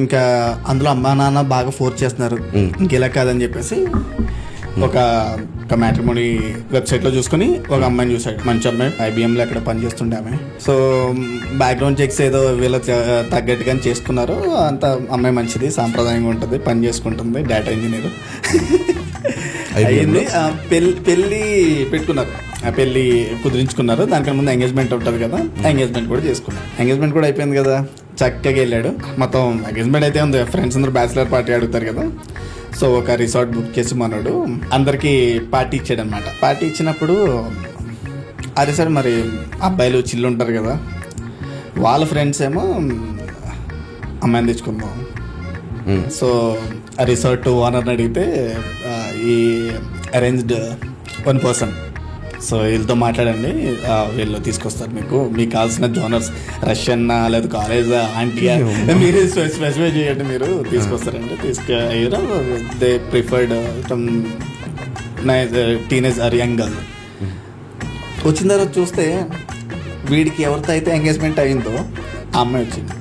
ఇంకా అందులో అమ్మా నాన్న బాగా ఫోర్స్ చేస్తున్నారు, ఇంకెలా కాదని చెప్పేసి ఒక మ్యాట్రిమోనీ వెబ్సైట్లో చూసుకుని ఒక అమ్మాయిని చూసాడు. మంచి అమ్మాయి, IBMలో ఎక్కడ పనిచేస్తుండే ఆమె. సో బ్యాక్గ్రౌండ్ చెక్స్ ఏదో వీళ్ళ తగ్గట్టుగా చేసుకున్నారు. అంత అమ్మాయి మంచిది, సాంప్రదాయంగా ఉంటుంది, పని చేసుకుంటుంది, డేటా ఇంజనీర్ అయ్యింది. పెళ్ళి పెట్టుకున్నారు, ఆ పెళ్ళి కుదిరించుకున్నారు. దానికన్నా ముందు ఎంగేజ్మెంట్ ఉంటుంది కదా, ఎంగేజ్మెంట్ కూడా చేసుకున్నారు. ఎంగేజ్మెంట్ కూడా అయిపోయింది కదా, చక్కగా వెళ్ళాడు. మొత్తం ఎంగేజ్మెంట్ అయితే ఉంది, ఫ్రెండ్స్ అందరూ బ్యాచిలర్ పార్టీ అడుగుతారు కదా. సో ఒక రిసార్ట్ బుక్ చేసి మనోడు అందరికి పార్టీ ఇచ్చాడు అనమాట. పార్టీ ఇచ్చినప్పుడు ఆ రిసార్ట్ మరి అబ్బాయిలు చిల్లు ఉంటారు కదా, వాళ్ళ ఫ్రెండ్స్ ఏమో అమ్మాయిని తెచ్చుకుందాం. సో ఆ రిసార్ట్ ఓనర్ని అడిగితే ఈ అరేంజ్డ్ 1 person, సో వీళ్ళతో మాట్లాడండి, వీళ్ళు తీసుకొస్తారు, మీకు కావాల్సిన జోనర్స్ రష్యన్ లేదా కాలేజ్ ఆంటీ మీరు స్పెసిఫై చేయండి, మీరు తీసుకొస్తారండి. తీసుకెళ్ళారు. They preferred teenage or young girl. వచ్చిన తర్వాత చూస్తే వీడికి ఎవరితో అయితే ఎంగేజ్మెంట్ అయిందో ఆ అమ్మాయి వచ్చింది.